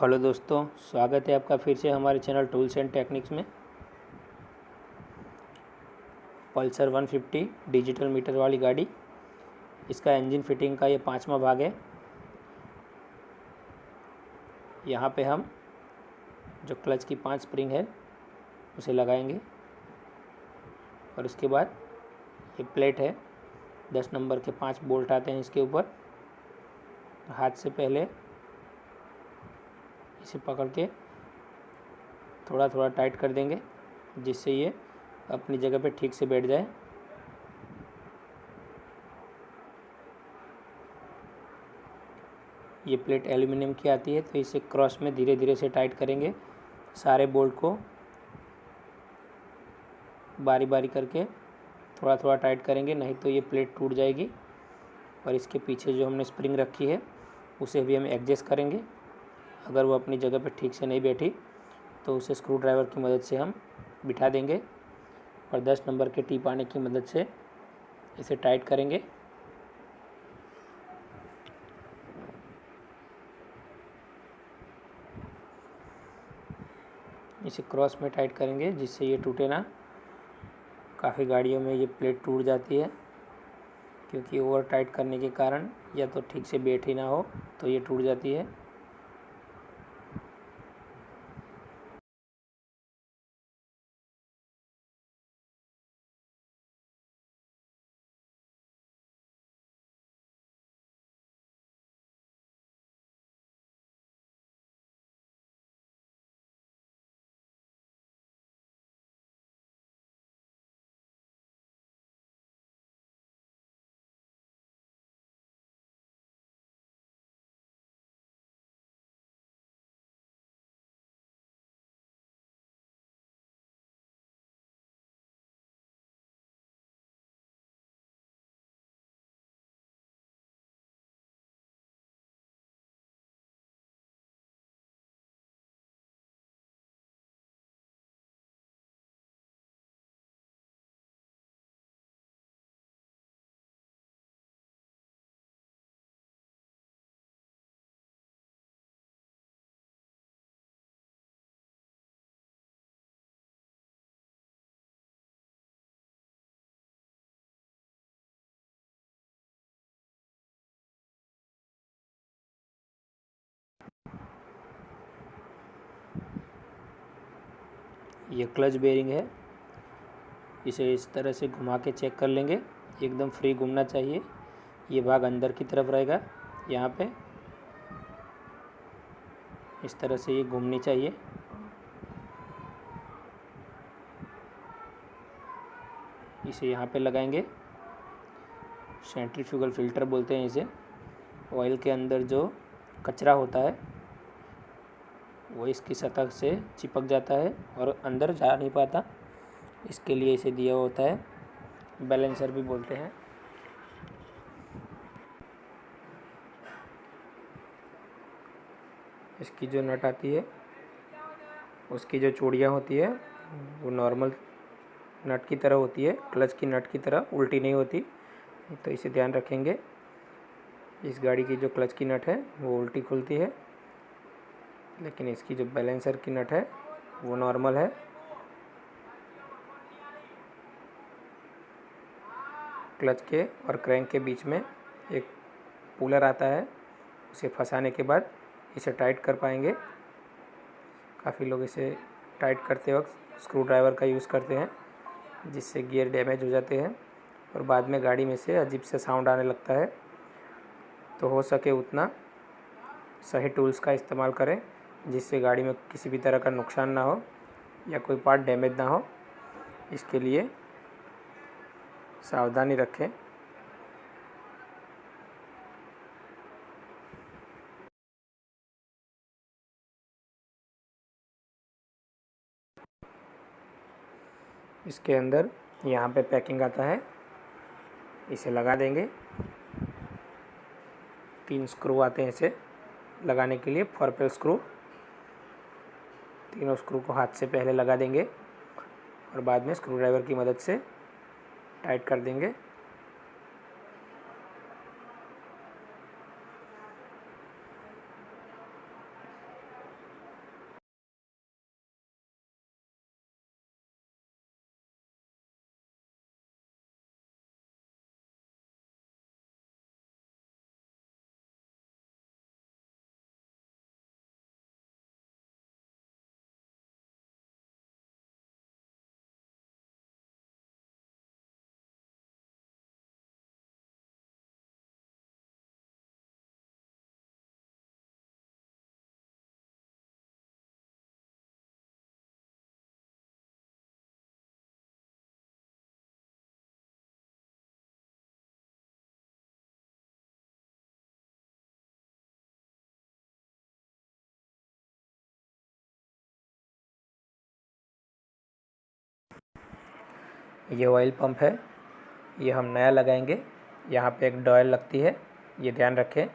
Hello दोस्तों, स्वागत है आपका फिर से हमारे चैनल टूल्स एंड टेक्निक्स में। पल्सर 150 डिजिटल मीटर वाली गाड़ी, इसका इंजन फिटिंग का ये 5वां भाग है। यहाँ पे हम जो क्लच की 5 स्प्रिंग है उसे लगाएंगे और उसके बाद ये प्लेट है, 10 नंबर के 5 बोल्ट आते हैं इसके ऊपर। हाथ से पहले इसे पकड़ के थोड़ा थोड़ा टाइट कर देंगे जिससे ये अपनी जगह पे ठीक से बैठ जाए। ये प्लेट एल्युमिनियम की आती है तो इसे क्रॉस में धीरे धीरे से टाइट करेंगे। सारे बोल्ट को बारी बारी करके थोड़ा थोड़ा टाइट करेंगे, नहीं तो ये प्लेट टूट जाएगी। और इसके पीछे जो हमने स्प्रिंग रखी है उसे भी हम एडजस्ट करेंगे। अगर वो अपनी जगह पे ठीक से नहीं बैठी तो उसे स्क्रू ड्राइवर की मदद से हम बिठा देंगे और 10 नंबर के टी पाने की मदद से इसे टाइट करेंगे। इसे क्रॉस में टाइट करेंगे जिससे ये टूटे ना। काफ़ी गाड़ियों में ये प्लेट टूट जाती है क्योंकि ओवर टाइट करने के कारण या तो ठीक से बैठी ना हो तो ये टूट जाती है। ये क्लच बेरिंग है, इसे इस तरह से घुमा के चेक कर लेंगे। एकदम फ्री घूमना चाहिए। ये भाग अंदर की तरफ रहेगा, यहाँ पे इस तरह से ये घूमनी चाहिए। इसे यहाँ पे लगाएंगे। सेंट्रीफ्यूगल फिल्टर बोलते हैं इसे। ऑयल के अंदर जो कचरा होता है वो इसकी सतह से चिपक जाता है और अंदर जा नहीं पाता, इसके लिए इसे दिया होता है। बैलेंसर भी बोलते हैं। इसकी जो नट आती है उसकी जो चूड़ियाँ होती है वो नॉर्मल नट की तरह होती है, क्लच की नट की तरह उल्टी नहीं होती, तो इसे ध्यान रखेंगे। इस गाड़ी की जो क्लच की नट है वो उल्टी खुलती है, लेकिन इसकी जो बैलेंसर की नट है वो नॉर्मल है। क्लच के और क्रैंक के बीच में एक पुलर आता है, उसे फंसाने के बाद इसे टाइट कर पाएंगे। काफ़ी लोग इसे टाइट करते वक्त स्क्रू ड्राइवर का यूज़ करते हैं जिससे गियर डैमेज हो जाते हैं और बाद में गाड़ी में से अजीब से साउंड आने लगता है। तो हो सके उतना सही टूल्स का इस्तेमाल करें जिससे गाड़ी में किसी भी तरह का नुकसान ना हो या कोई पार्ट डैमेज ना हो। इसके लिए सावधानी रखें। इसके अंदर यहाँ पे पैकिंग आता है, इसे लगा देंगे। 3 स्क्रू आते हैं इसे लगाने के लिए, फॉरपेल स्क्रू। तीनों स्क्रू को हाथ से पहले लगा देंगे और बाद में स्क्रू ड्राइवर की मदद से टाइट कर देंगे। ये ऑयल पंप है, ये हम नया लगाएंगे। यहाँ पे एक डॉयल लगती है, ये ध्यान रखें।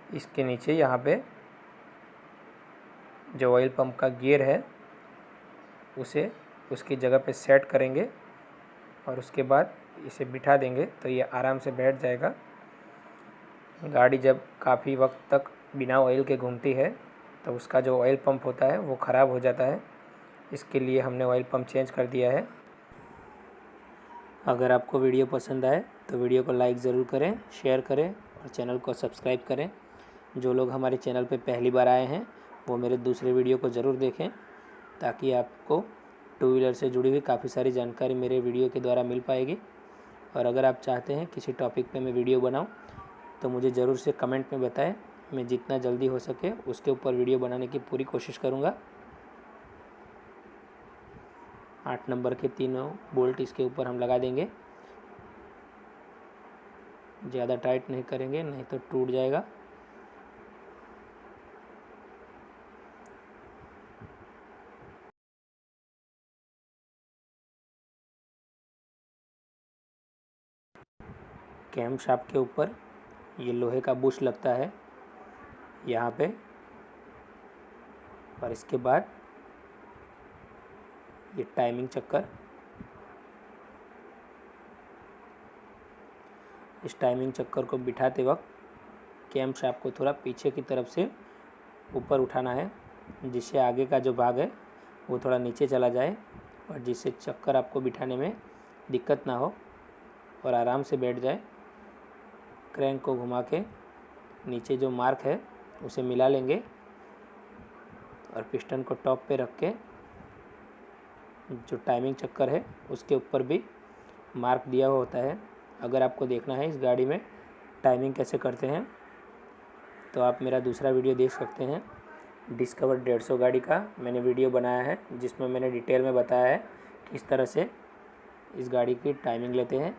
इसके नीचे यहाँ पे जो ऑयल पंप का गियर है उसे उसकी जगह पे सेट करेंगे और उसके बाद इसे बिठा देंगे तो ये आराम से बैठ जाएगा। गाड़ी जब काफ़ी वक्त तक बिना ऑयल के घूमती है तो उसका जो ऑयल पंप होता है वो ख़राब हो जाता है। इसके लिए हमने ऑयल पंप चेंज कर दिया है। अगर आपको वीडियो पसंद आए तो वीडियो को लाइक ज़रूर करें, शेयर करें और चैनल को सब्सक्राइब करें। जो लोग हमारे चैनल पर पहली बार आए हैं वो मेरे दूसरे वीडियो को ज़रूर देखें ताकि आपको टू व्हीलर से जुड़ी हुई काफ़ी सारी जानकारी मेरे वीडियो के द्वारा मिल पाएगी। और अगर आप चाहते हैं किसी टॉपिक पे मैं वीडियो बनाऊं तो मुझे ज़रूर से कमेंट में बताएं। मैं जितना जल्दी हो सके उसके ऊपर वीडियो बनाने की पूरी कोशिश करूंगा। 8 नंबर के तीनों बोल्ट इसके ऊपर हम लगा देंगे। ज़्यादा टाइट नहीं करेंगे नहीं तो टूट जाएगा। कैम शाफ्ट के ऊपर ये लोहे का बुश लगता है यहाँ पे, और इसके बाद ये टाइमिंग चक्कर। इस टाइमिंग चक्कर को बिठाते वक्त कैम शाफ्ट को थोड़ा पीछे की तरफ से ऊपर उठाना है जिससे आगे का जो भाग है वो थोड़ा नीचे चला जाए और जिससे चक्कर आपको बिठाने में दिक्कत ना हो और आराम से बैठ जाए। क्रैंक को घुमा के नीचे जो मार्क है उसे मिला लेंगे और पिस्टन को टॉप पे रख के जो टाइमिंग चक्कर है उसके ऊपर भी मार्क दिया हुआ होता है। अगर आपको देखना है इस गाड़ी में टाइमिंग कैसे करते हैं तो आप मेरा दूसरा वीडियो देख सकते हैं। डिस्कवर 150 गाड़ी का मैंने वीडियो बनाया है जिसमें मैंने डिटेल में बताया है किस तरह से इस गाड़ी की टाइमिंग लेते हैं,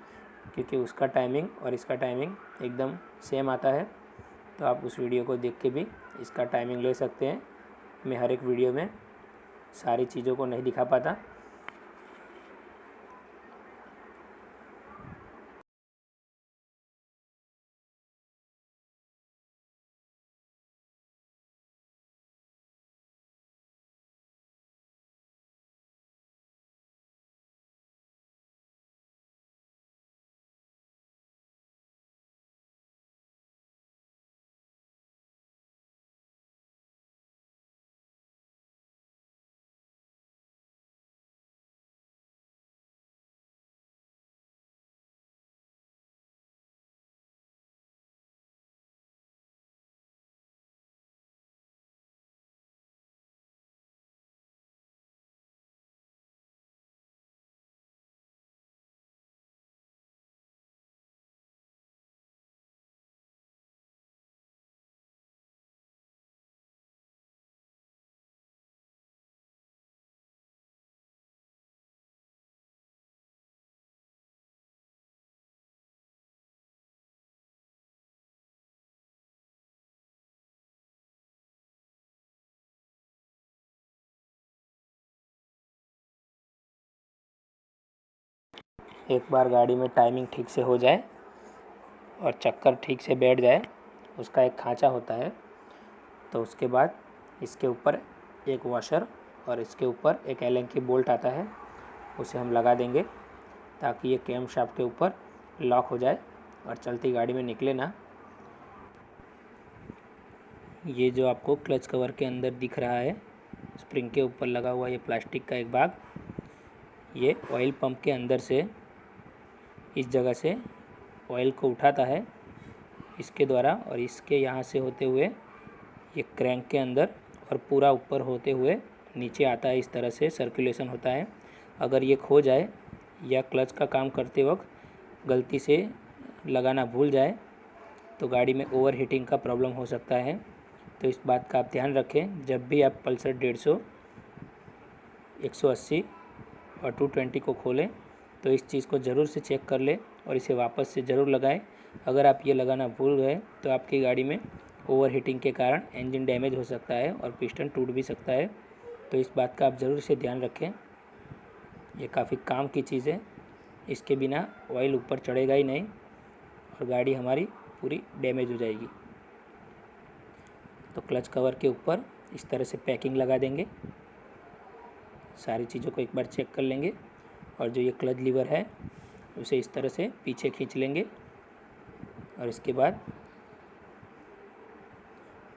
क्योंकि उसका टाइमिंग और इसका टाइमिंग एकदम सेम आता है। तो आप उस वीडियो को देख के भी इसका टाइमिंग ले सकते हैं। मैं हर एक वीडियो में सारी चीज़ों को नहीं दिखा पाता। एक बार गाड़ी में टाइमिंग ठीक से हो जाए और चक्कर ठीक से बैठ जाए, उसका एक खांचा होता है, तो उसके बाद इसके ऊपर एक वॉशर और इसके ऊपर एक एलन की बोल्ट आता है, उसे हम लगा देंगे ताकि ये कैम शाफ्ट के ऊपर लॉक हो जाए और चलती गाड़ी में निकले ना। ये जो आपको क्लच कवर के अंदर दिख रहा है स्प्रिंग के ऊपर लगा हुआ ये प्लास्टिक का एक भाग, ये ऑयल पंप के अंदर से इस जगह से ऑयल को उठाता है इसके द्वारा और इसके यहाँ से होते हुए ये क्रैंक के अंदर और पूरा ऊपर होते हुए नीचे आता है। इस तरह से सर्कुलेशन होता है। अगर ये खो जाए या क्लच का काम करते वक्त गलती से लगाना भूल जाए तो गाड़ी में ओवर हीटिंग का प्रॉब्लम हो सकता है। तो इस बात का आप ध्यान रखें। जब भी आप पल्सर 150, 180 और 220 को खोलें तो इस चीज़ को ज़रूर से चेक कर लें और इसे वापस से ज़रूर लगाएं। अगर आप ये लगाना भूल गए तो आपकी गाड़ी में ओवर हीटिंग के कारण इंजन डैमेज हो सकता है और पिस्टन टूट भी सकता है। तो इस बात का आप ज़रूर से ध्यान रखें। ये काफ़ी काम की चीज़ है, इसके बिना ऑयल ऊपर चढ़ेगा ही नहीं और गाड़ी हमारी पूरी डैमेज हो जाएगी। तो क्लच कवर के ऊपर इस तरह से पैकिंग लगा देंगे। सारी चीज़ों को एक बार चेक कर लेंगे और जो ये क्लच लीवर है उसे इस तरह से पीछे खींच लेंगे और इसके बाद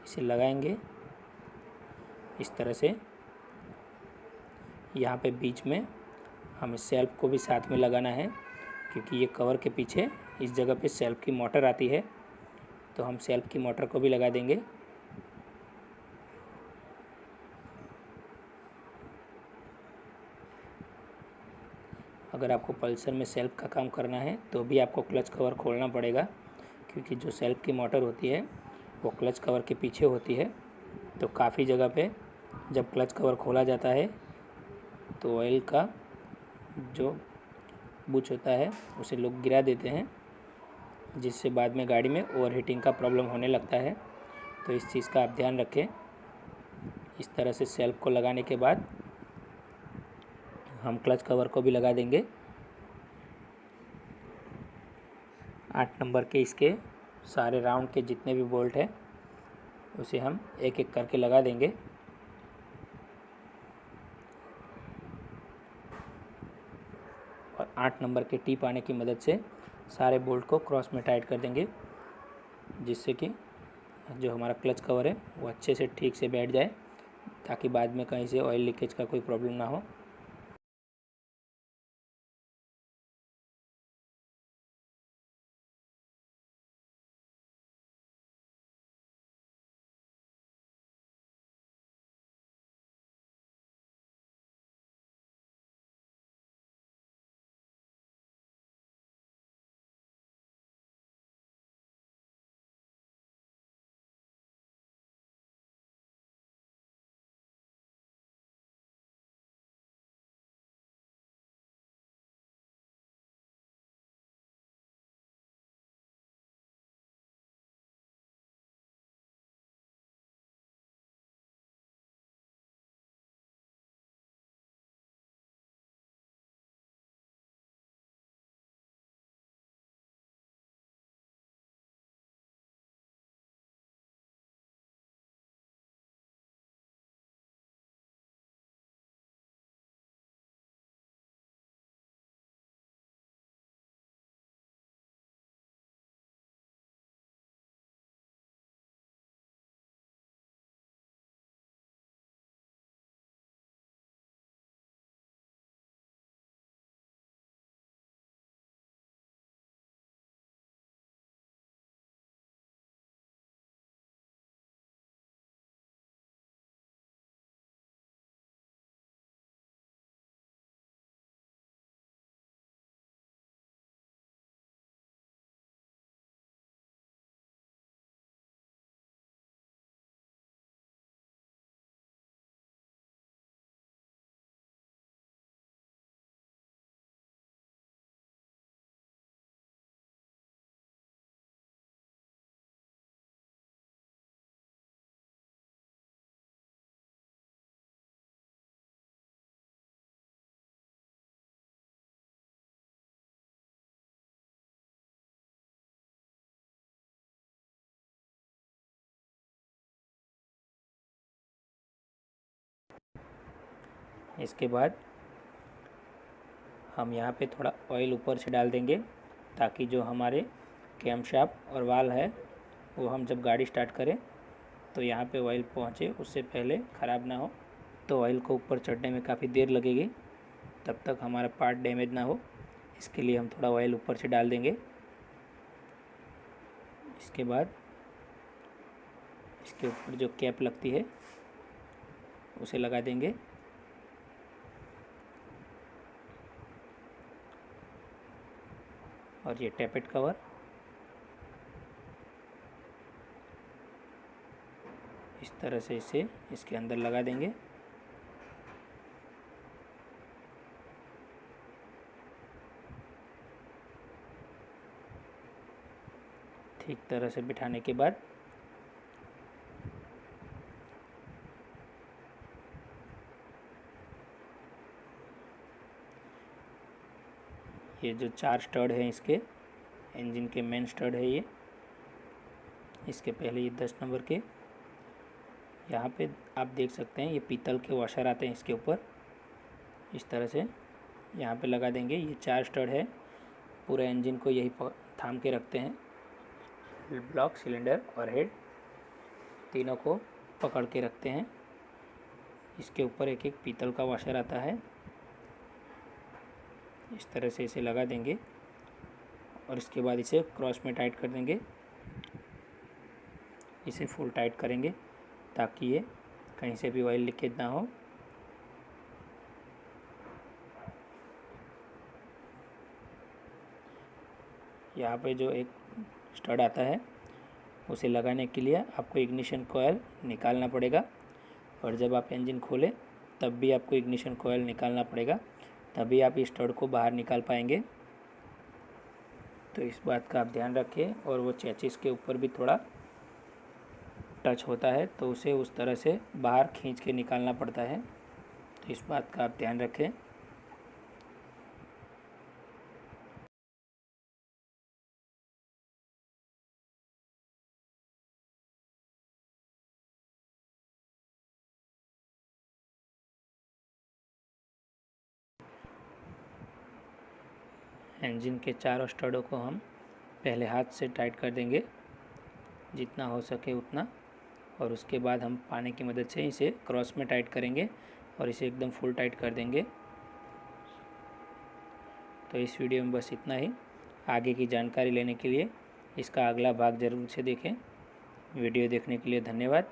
इसे लगाएंगे इस तरह से। यहाँ पे बीच में हमें सेल्फ को भी साथ में लगाना है, क्योंकि ये कवर के पीछे इस जगह पे सेल्फ की मोटर आती है, तो हम सेल्फ की मोटर को भी लगा देंगे। अगर आपको पल्सर में सेल्फ का काम करना है तो भी आपको क्लच कवर खोलना पड़ेगा, क्योंकि जो सेल्फ की मोटर होती है वो क्लच कवर के पीछे होती है। तो काफ़ी जगह पे जब क्लच कवर खोला जाता है तो ऑयल का जो बुच होता है उसे लोग गिरा देते हैं, जिससे बाद में गाड़ी में ओवरहीटिंग का प्रॉब्लम होने लगता है। तो इस चीज़ का आप ध्यान रखें। इस तरह से सेल्फ को लगाने के बाद हम क्लच कवर को भी लगा देंगे। 8 नंबर के इसके सारे राउंड के जितने भी बोल्ट हैं उसे हम एक एक करके लगा देंगे। और 8 नंबर के टी पाने की मदद से सारे बोल्ट को क्रॉस में टाइट कर देंगे, जिससे कि जो हमारा क्लच कवर है वो अच्छे से ठीक से बैठ जाए, ताकि बाद में कहीं से ऑयल लीकेज का कोई प्रॉब्लम ना हो। इसके बाद हम यहाँ पे थोड़ा ऑयल ऊपर से डाल देंगे, ताकि जो हमारे कैमशाफ्ट और वाल है वो हम जब गाड़ी स्टार्ट करें तो यहाँ पे ऑयल पहुँचे उससे पहले ख़राब ना हो। तो ऑयल को ऊपर चढ़ने में काफ़ी देर लगेगी, तब तक हमारा पार्ट डैमेज ना हो, इसके लिए हम थोड़ा ऑयल ऊपर से डाल देंगे। इसके बाद इसके ऊपर जो कैप लगती है उसे लगा देंगे। और ये टैपेट कवर इस तरह से इसे इसके अंदर लगा देंगे। ठीक तरह से बिठाने के बाद ये जो 4 स्टड हैं इसके इंजन के मेन स्टड है ये, इसके पहले ये 10 नंबर के। यहाँ पे आप देख सकते हैं ये पीतल के वॉशर आते हैं इसके ऊपर, इस तरह से यहाँ पे लगा देंगे। ये 4 स्टड है, पूरे इंजन को यही थाम के रखते हैं। ब्लॉक, सिलेंडर और हेड तीनों को पकड़ के रखते हैं। इसके ऊपर एक एक पीतल का वॉशर आता है, इस तरह से इसे लगा देंगे और इसके बाद इसे क्रॉस में टाइट कर देंगे। इसे फुल टाइट करेंगे ताकि ये कहीं से भी ऑयल लीकेज ना हो। यहाँ पे जो एक स्टड आता है उसे लगाने के लिए आपको इग्निशन कॉयल निकालना पड़ेगा, और जब आप इंजन खोलें तब भी आपको इग्निशन कॉयल निकालना पड़ेगा, तभी आप इस स्टड को बाहर निकाल पाएंगे। तो इस बात का आप ध्यान रखें। और वो चेचिस के ऊपर भी थोड़ा टच होता है तो उसे उस तरह से बाहर खींच के निकालना पड़ता है, तो इस बात का आप ध्यान रखें। इंजन के चारों स्टडों को हम पहले हाथ से टाइट कर देंगे जितना हो सके उतना, और उसके बाद हम पानी की मदद से इसे क्रॉस में टाइट करेंगे और इसे एकदम फुल टाइट कर देंगे। तो इस वीडियो में बस इतना ही। आगे की जानकारी लेने के लिए इसका अगला भाग ज़रूर से देखें। वीडियो देखने के लिए धन्यवाद।